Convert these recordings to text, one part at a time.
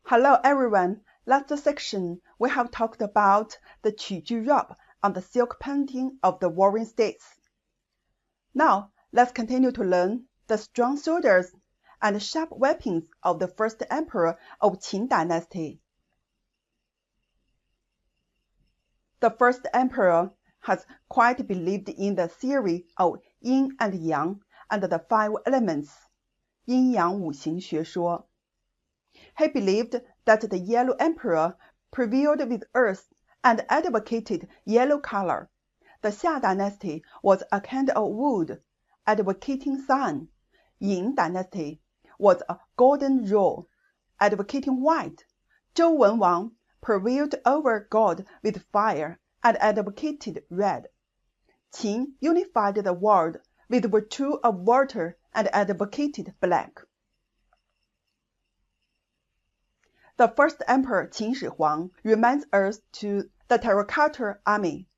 Hello everyone. Last section, we have talked about the Qiju robe on the silk painting of the warring states. Now, let's continue to learn the strong shoulders and sharp weapons of the first emperor of Qin Dynasty. The first emperor has quite believed in the theory of yin and yang and the five elements, 阴阳五行学说. He believed that the yellow emperor prevailed with earth and advocated yellow color. The Xia dynasty was a kind of wood, advocating sun. Yin dynasty was a golden rule, advocating white. Zhou Wenwang prevailed over God with fire and advocated red. Qin unified the world with virtue of water and advocated black. The first emperor Qin Shi Huang reminds us to the terracotta army.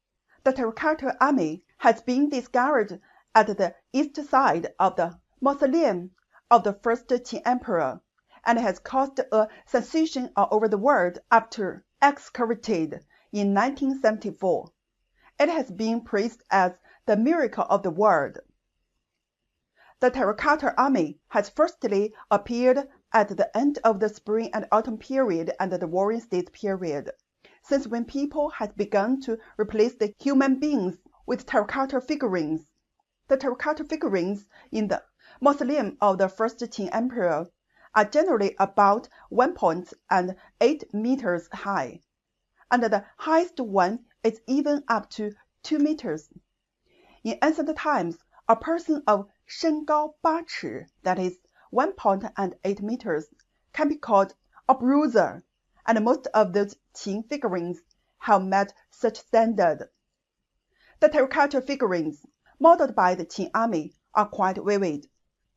The terracotta army has been discovered at the east side of the mausoleum of the first Qin emperor and has caused a sensation all over the world after excavated in 1974. It has been praised as the miracle of the world. The terracotta army has firstly appeared at the end of the spring and autumn period and the warring states period, since when people had begun to replace the human beings with terracotta figurines. The terracotta figurines in the mausoleum of the first Qin emperor are generally about 1.8 meters high, and the highest one is even up to 2 meters. In ancient times, a person of 身高8尺, that is 1.8 meters, can be called a bruiser, and most of those Qin figurines have met such standard. The terracotta figurines, modeled by the Qin army, are quite vivid.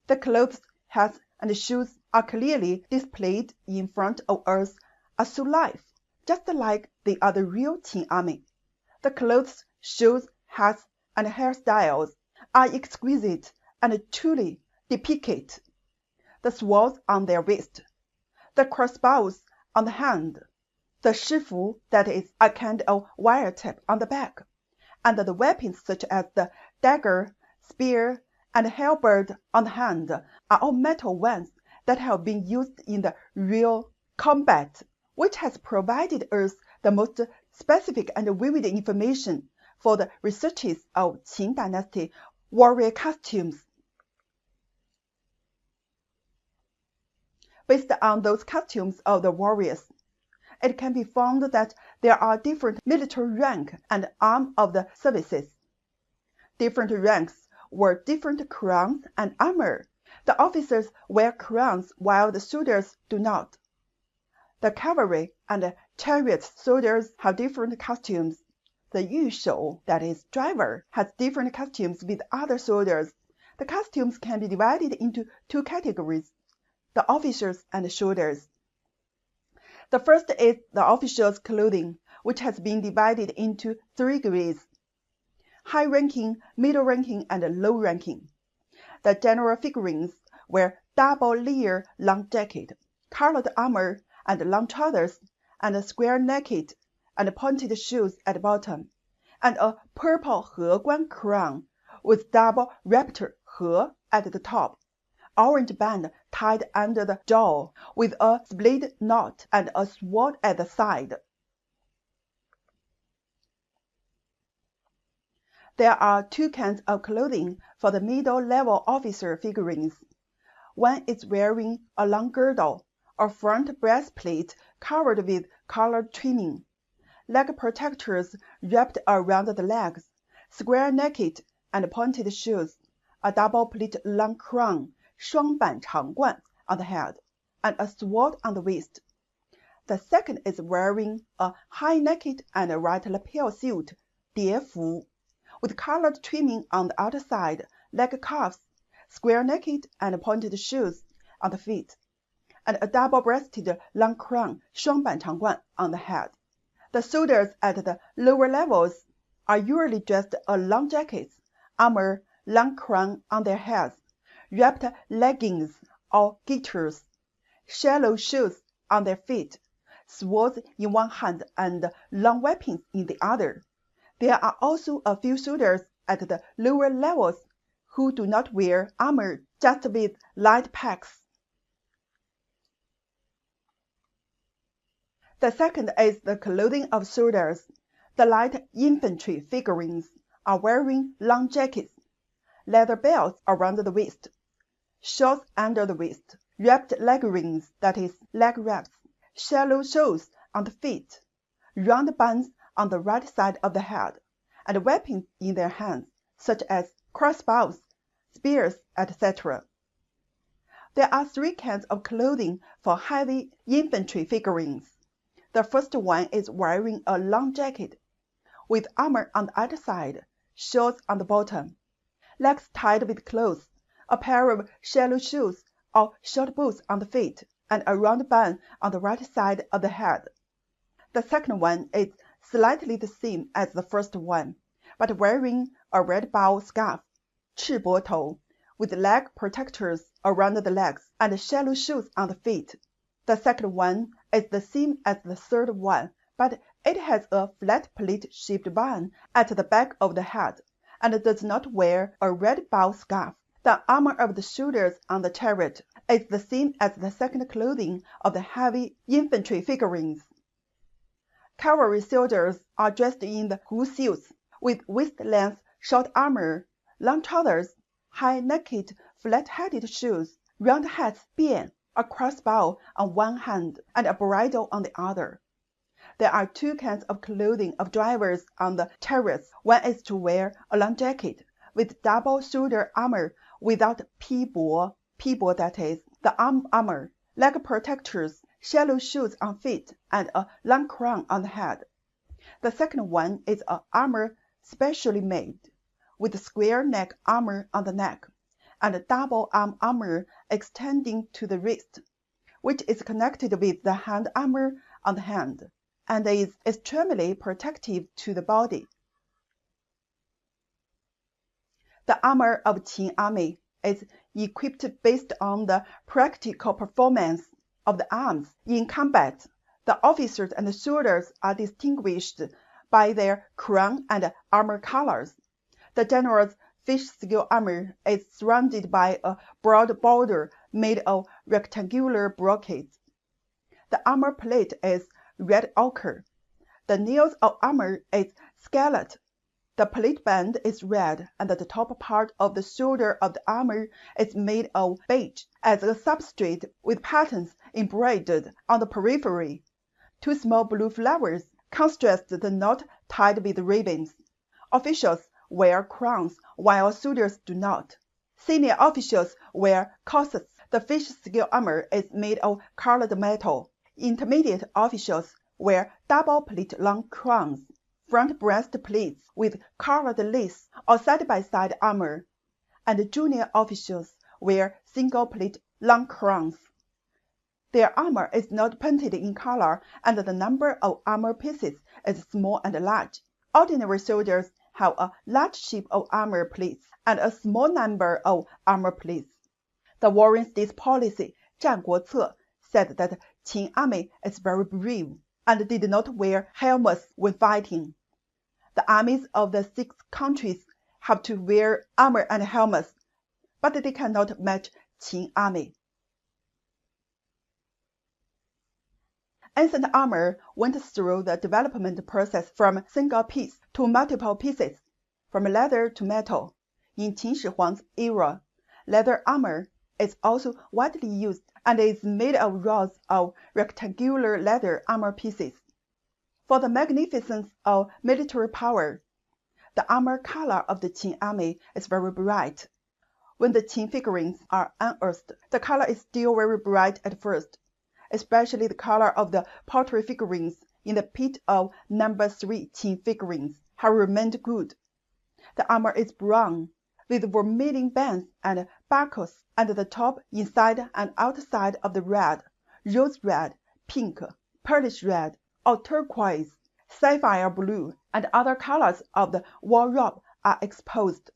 The clothes, hats, and shoes are clearly displayed in front of us as to life, just like they are the real Qin army. The clothes, shoes, hats, and hairstyles are exquisite and truly depict the swords on their waist, the crossbows on the hand, the shifu, that is a kind of wire tip on the back, and the weapons such as the dagger, spear, and halberd on the hand are all metal ones that have been used in the real combat, which has provided us the most specific and vivid information for the researches of Qin Dynasty warrior costumes. Based on those costumes of the warriors, it can be found that there are different military rank and arm of the services. Different ranks wear different crowns and armor. The officers wear crowns while the soldiers do not. The cavalry and chariot soldiers have different costumes. The yūshou, that is driver, has different costumes with other soldiers. The costumes can be divided into two categories, the officers and soldiers. The first is the officers' clothing, which has been divided into 3 grades: high ranking, middle ranking, and low ranking. The general figurines wear double-layer long jacket, colored armor, and long trousers, and square necked and pointed shoes at the bottom, and a purple Heguan crown with double raptor He at the top, orange band tied under the jaw with a split knot and a sword at the side. There are 2 kinds of clothing for the middle-level officer figurines. One is wearing a long girdle, or front breastplate covered with colored trimming, leg protectors wrapped around the legs, square-necked and pointed shoes, a double-pleat long crown, 双板长冠, on the head, and a sword on the waist. The second is wearing a high-necked and right lapel suit, 蝶服, with colored trimming on the outside, leg cuffs, square-necked and pointed shoes on the feet, and a double-breasted long crown, 双板长冠, on the head. The soldiers at the lower levels are usually dressed in long jackets, armor, long crown on their heads, wrapped leggings or gaiters, shallow shoes on their feet, swords in one hand and long weapons in the other. There are also a few soldiers at the lower levels who do not wear armor, just with light packs. The second is the clothing of soldiers. The light infantry figurines are wearing long jackets, leather belts around the waist, shorts under the waist, wrapped leg rings, that is, leg wraps, shallow shoes on the feet, round bands on the right side of the head, and weapons in their hands, such as crossbows, spears, etc. There are three kinds of clothing for heavy infantry figurines. The first one is wearing a long jacket, with armor on the outside, shorts on the bottom, legs tied with clothes, a pair of shallow shoes or short boots on the feet, and a round band on the right side of the head. The second one is slightly the same as the first one, but wearing a red bow scarf, 赤膊头, with leg protectors around the legs and shallow shoes on the feet. The second one is the same as the third one, but it has a flat plate-shaped band at the back of the head, and does not wear a red bow scarf. The armor of the soldiers on the chariot is the same as the second clothing of the heavy infantry figurines. Cavalry soldiers are dressed in the hussils, with waist-length short armor, long trousers, high-necked, flat-headed shoes, round hats, bian, a crossbow on one hand, and a bridle on the other. There are two kinds of clothing of drivers on the chariots. One is to wear a long jacket with double shoulder armor without 披帛, that is, the arm armor, leg protectors, shallow shoes on feet, and a long crown on the head. The second one is an armor specially made, with square neck armor on the neck, and a double arm armor extending to the wrist, which is connected with the hand armor on the hand, and is extremely protective to the body. The armor of Qin army is equipped based on the practical performance of the arms in combat. The officers and soldiers are distinguished by their crown and armor colors. The general's fish scale armor is surrounded by a broad border made of rectangular brocades. The armor plate is red ochre. The nails of armor is scarlet. The plate band is red, and the top part of the shoulder of the armor is made of beige as a substrate with patterns embroidered on the periphery. Two small blue flowers contrast the knot tied with ribbons. Officials wear crowns, while soldiers do not. Senior officials wear corsets. The fish scale armor is made of colored metal. Intermediate officials wear double-plate long crowns, front breastplates with colored lace or side-by-side armor, and junior officials wear single-plate long crowns. Their armor is not painted in color, and the number of armor pieces is small and large. Ordinary soldiers have a large sheaf of armor plates and a small number of armor plates. The Warring States Policy, 战国策, said that Qin army is very brave and did not wear helmets when fighting. The armies of the 6 countries have to wear armor and helmets, but they cannot match Qin army. Ancient armor went through the development process from single piece to multiple pieces, from leather to metal. In Qin Shi Huang's era, leather armor is also widely used and is made of rows of rectangular leather armor pieces. For the magnificence of military power, the armor color of the Qin army is very bright. When the Qin figurines are unearthed, the color is still very bright at first, especially the color of the pottery figurines in the pit of number 3 Qin figurines have remained good. The armor is brown, with vermilion bands and buckles at the top, inside and outside of the red, rose red, pink, pearlish red, or turquoise, sapphire blue, and other colors of the war robe are exposed.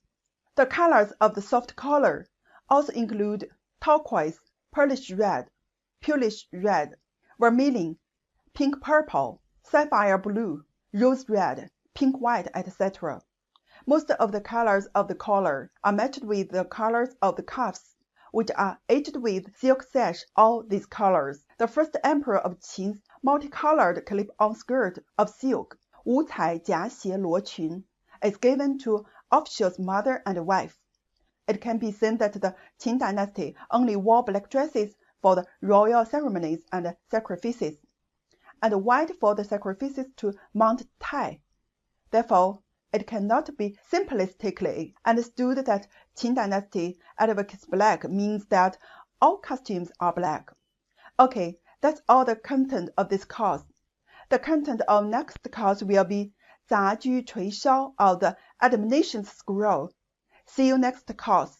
The colors of the soft color also include turquoise, pearlish red, vermilion, pink purple, sapphire blue, rose red, pink white, etc. Most of the colors of the collar are matched with the colors of the cuffs, which are edged with silk sash all these colors. The first emperor of Qin's multicolored clip-on skirt of silk, 五彩夹斜罗裙, is given to officials' mother and wife. It can be seen that the Qin dynasty only wore black dresses for the royal ceremonies and sacrifices, and white for the sacrifices to Mount Tai. Therefore, it cannot be simplistically understood that Qin dynasty advocates black means that all costumes are black. Okay, that's all the content of this course. The content of next course will be 杂居垂箫 of the Admonitions Scroll. See you next course.